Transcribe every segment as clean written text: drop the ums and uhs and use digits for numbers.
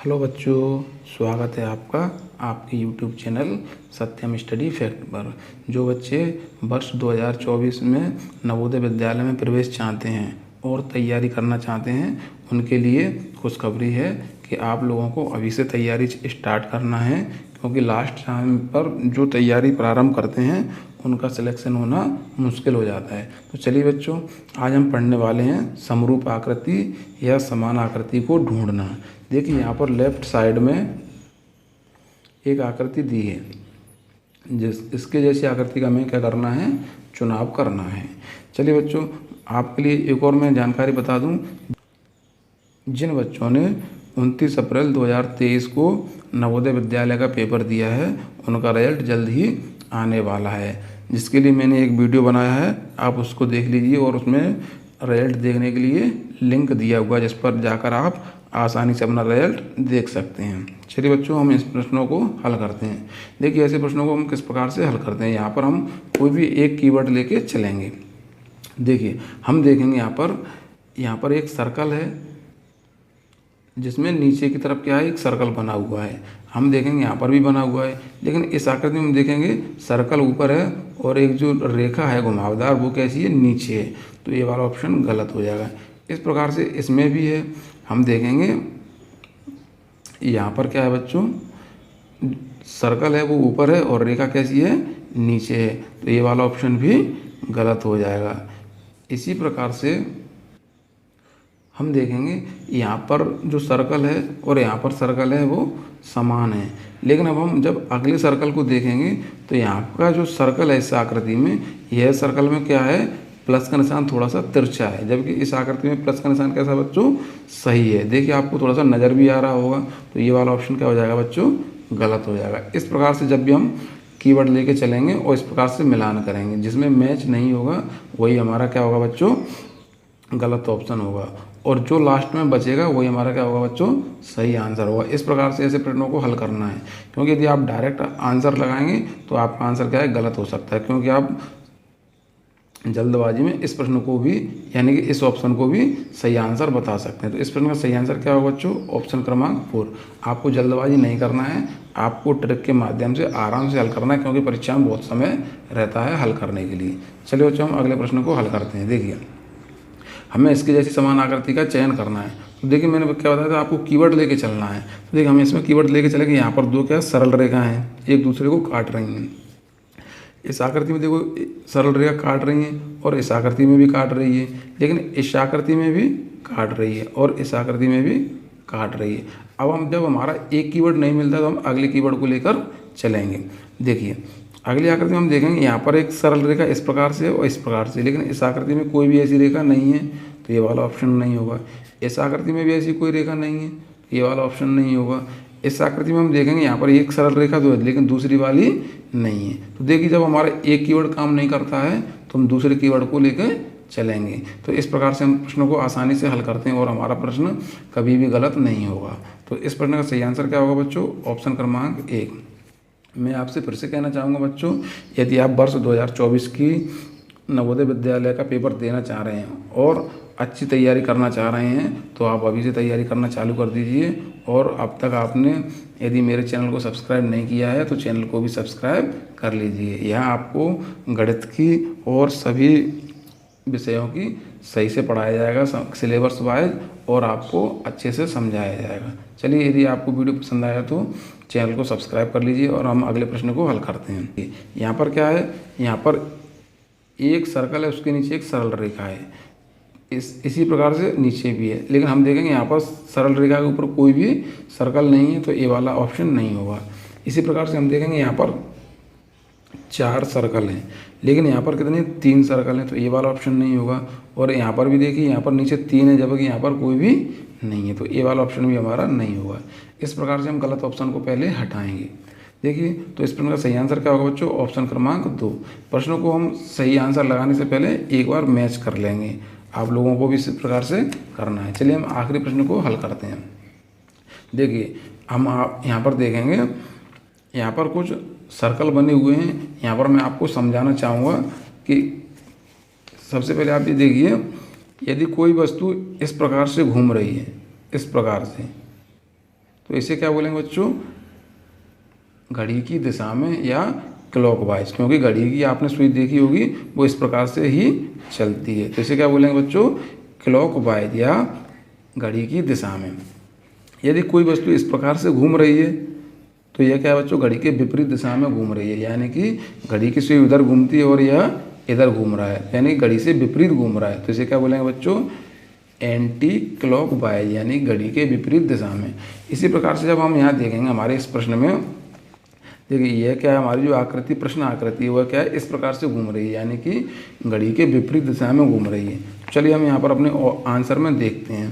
Hello बच्चों, स्वागत है आपका आपके YouTube चैनल सत्यम स्टडी फैक्ट पर। जो बच्चे वर्ष 2024 में नवोदय विद्यालय में प्रवेश चाहते हैं और तैयारी करना चाहते हैं, उनके लिए खुशखबरी है कि आप लोगों को अभी से तैयारी स्टार्ट करना है, क्योंकि लास्ट टाइम पर जो तैयारी प्रारंभ करते हैं उनका सिलेक्शन होना मुश्किल हो जाता है। तो चलिए बच्चों, आज हम पढ़ने वाले हैं समरूप आकृति या समान आकृति को ढूंढना। देखिए यहाँ पर लेफ्ट साइड में एक आकृति दी है, इसके जैसी आकृति का हमें क्या करना है, चुनाव करना है। चलिए बच्चों, आपके लिए एक और मैं जानकारी बता दूं। जिन बच्चों ने 29 अप्रैल 2023 को नवोदय विद्यालय का पेपर दिया है, उनका रिजल्ट जल्द ही आने वाला है, जिसके लिए मैंने एक वीडियो बनाया है, आप उसको देख लीजिए। और उसमें रिजल्ट देखने के लिए लिंक दिया हुआ है, जिस पर जाकर आप आसानी से अपना रिजल्ट देख सकते हैं। चलिए बच्चों, हम इस प्रश्नों को हल करते हैं। देखिए, ऐसे प्रश्नों को हम किस प्रकार से हल करते हैं। यहाँ पर हम कोई भी एक कीवर्ड लेके चलेंगे। देखिए, हम देखेंगे यहाँ पर एक सर्कल है, जिसमें नीचे की तरफ क्या है, एक सर्कल बना हुआ है। हम देखेंगे यहाँ पर भी बना हुआ है, लेकिन इस आकृति में हम देखेंगे सर्कल ऊपर है और एक जो रेखा है घुमावदार, वो कैसी है, नीचे है। तो ये वाला ऑप्शन गलत हो जाएगा। इस प्रकार से इसमें भी है। हम देखेंगे यहाँ पर क्या है बच्चों, सर्कल है वो ऊपर है और रेखा कैसी है, नीचे है। तो ये वाला ऑप्शन भी गलत हो जाएगा। इसी प्रकार से हम देखेंगे यहाँ पर जो सर्कल है और यहाँ पर सर्कल है वो समान है, लेकिन अब हम जब अगले सर्कल को देखेंगे तो यहाँ का जो सर्कल है इस आकृति में, यह सर्कल में क्या है, प्लस का निशान थोड़ा सा तिरछा है, जबकि इस आकृति में प्लस का निशान कैसा बच्चों, सही है। देखिए, आपको थोड़ा सा नज़र भी आ रहा होगा। तो ये वाला ऑप्शन क्या हो जाएगा बच्चों, गलत हो जाएगा। इस प्रकार से जब भी हम कीवर्ड लेके चलेंगे और इस प्रकार से मिलान करेंगे, जिसमें मैच नहीं होगा वही हमारा क्या होगा बच्चों, गलत ऑप्शन होगा। और जो लास्ट में बचेगा वही हमारा क्या होगा बच्चों, सही आंसर होगा। इस प्रकार से ऐसे प्रश्नों को हल करना है, क्योंकि यदि आप डायरेक्ट आंसर लगाएंगे तो आपका आंसर क्या है, गलत हो सकता है, क्योंकि आप जल्दबाजी में इस प्रश्न को भी, यानी कि इस ऑप्शन को भी सही आंसर बता सकते हैं। तो इस प्रश्न का सही आंसर क्या होगा बच्चों, ऑप्शन क्रमांक 4। आपको जल्दबाजी नहीं करना है, आपको ट्रिक के माध्यम से आराम से हल करना है, क्योंकि परीक्षा में बहुत समय रहता है हल करने के लिए। चलिए बच्चों, हम अगले प्रश्न को हल करते हैं। देखिए, हमें इसके जैसी समान आकृति का चयन करना है। तो देखिए, मैंने क्या बताया था, आपको कीवर्ड लेके चलना है। तो देखिए, हमें इसमें कीवर्ड लेके चलेंगे। यहाँ पर दो क्या सरल रेखा हैं, एक दूसरे को काट रही हैं। इस आकृति में देखो सरल रेखा काट रही है और इस आकृति में भी काट रही है, लेकिन इस आकृति में भी काट रही है और इस आकृति में भी काट रही है। अब हम जब हमारा एक कीवर्ड नहीं मिलता तो हम अगले कीवर्ड को लेकर चलेंगे। देखिए, अगली आकृति में हम देखेंगे यहाँ पर एक सरल रेखा इस प्रकार से और इस प्रकार से, लेकिन इस आकृति में कोई भी ऐसी रेखा नहीं है, तो ये वाला ऑप्शन नहीं होगा। इस आकृति में भी ऐसी कोई रेखा नहीं है, ये वाला ऑप्शन नहीं होगा। इस आकृति में हम देखेंगे यहाँ पर एक सरल रेखा तो है, लेकिन दूसरी वाली नहीं है। तो देखिए, जब हमारा एक कीवर्ड काम नहीं करता है तो हम दूसरे कीवर्ड को लेकर चलेंगे। तो इस प्रकार से हम प्रश्नों को आसानी से हल करते हैं और हमारा प्रश्न कभी भी गलत नहीं होगा। तो इस प्रश्न का सही आंसर क्या होगा बच्चों, ऑप्शन क्रमांक 1। मैं आपसे फिर से कहना चाहूँगा बच्चों, यदि आप वर्ष 2024 की नवोदय विद्यालय का पेपर देना चाह रहे हैं और अच्छी तैयारी करना चाह रहे हैं, तो आप अभी से तैयारी करना चालू कर दीजिए। और अब तक आपने यदि मेरे चैनल को सब्सक्राइब नहीं किया है तो चैनल को भी सब्सक्राइब कर लीजिए। यहाँ आपको गणित की और सभी विषयों की सही से पढ़ाया जाएगा, सिलेबस वाइज, और आपको अच्छे से समझाया जाएगा। चलिए, यदि आपको वीडियो पसंद आया तो चैनल को सब्सक्राइब कर लीजिए और हम अगले प्रश्न को हल करते हैं। यहाँ पर क्या है, यहाँ पर एक सर्कल है, उसके नीचे एक सरल रेखा है, इसी प्रकार से नीचे भी है, लेकिन हम देखेंगे यहाँ पर सरल रेखा के ऊपर कोई भी सर्कल नहीं है, तो ये वाला ऑप्शन नहीं होगा। इसी प्रकार से हम देखेंगे यहाँ पर 4 सर्कल हैं, लेकिन यहाँ पर कितने, 3 सर्कल हैं, तो ये वाला ऑप्शन नहीं होगा। और यहाँ पर भी देखिए, यहाँ पर नीचे 3 है, जबकि यहाँ पर कोई भी नहीं है, तो ये वाला ऑप्शन भी हमारा नहीं होगा। इस प्रकार से हम गलत ऑप्शन को पहले हटाएंगे। देखिए, तो इस प्रश्न का सही आंसर क्या होगा बच्चों, ऑप्शन क्रमांक 2। प्रश्नों को हम सही आंसर लगाने से पहले एक बार मैच कर लेंगे। आप लोगों को भी इस प्रकार से करना है। चलिए, हम आखिरी प्रश्न को हल करते हैं। देखिए, हम यहाँ पर देखेंगे, यहाँ पर कुछ सर्कल बने हुए हैं। यहाँ पर मैं आपको समझाना चाहूँगा कि सबसे पहले आप ये देखिए, यदि कोई वस्तु इस प्रकार से घूम रही है, इस प्रकार से, तो इसे क्या बोलेंगे बच्चों, घड़ी की दिशा में या क्लॉकवाइज, क्योंकि घड़ी की आपने सुई देखी होगी वो इस प्रकार से ही चलती है। तो इसे क्या बोलेंगे बच्चों, क्लॉकवाइज या घड़ी की दिशा में। यदि कोई वस्तु इस प्रकार से घूम रही है तो यह क्या है बच्चों, घड़ी के विपरीत दिशा में घूम रही है, यानी कि घड़ी की सुई उधर घूमती है और यह इधर घूम रहा है, यानी घड़ी से विपरीत घूम रहा है। तो इसे क्या बोलेंगे बच्चों, एंटी क्लॉकवाइज, यानी घड़ी के विपरीत दिशा में। इसी प्रकार से जब हम यहाँ देखेंगे हमारे इस प्रश्न में, देखिए यह क्या है, हमारी जो आकृति, प्रश्न आकृति, वह क्या है, इस प्रकार से घूम रही है, यानी कि घड़ी के विपरीत दिशा में घूम रही है। चलिए हम यहाँ पर अपने आंसर में देखते हैं।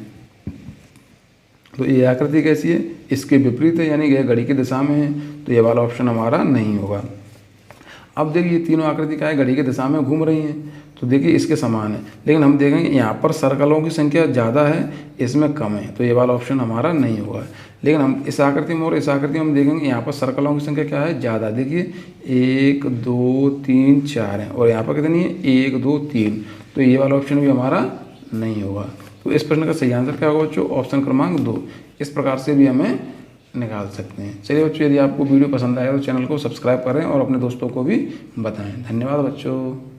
तो ये आकृति कैसी है, इसके विपरीत है, यानी यह घड़ी की दिशा में है, तो ये वाला ऑप्शन हमारा नहीं होगा। अब देखिए ये तीनों आकृति क्या है, घड़ी की दिशा में घूम रही हैं, तो देखिए इसके समान है, लेकिन हम देखेंगे यहाँ पर सर्कलों की संख्या ज़्यादा है, इसमें कम है, तो ये वाला ऑप्शन हमारा नहीं होगा। लेकिन हम इस आकृति में और इस आकृति में हम देखेंगे यहाँ पर सर्कलों की संख्या क्या है, ज़्यादा। देखिए 1 2 3 4 है, और यहाँ पर कितनी है, 1 2 3, तो ये वाला ऑप्शन भी हमारा नहीं होगा। तो इस प्रश्न का सही आंसर क्या होगा बच्चों, ऑप्शन क्रमांक 2। इस प्रकार से भी हमें निकाल सकते हैं। चलिए बच्चों, यदि आपको वीडियो पसंद आए तो चैनल को सब्सक्राइब करें और अपने दोस्तों को भी बताएं। धन्यवाद बच्चों।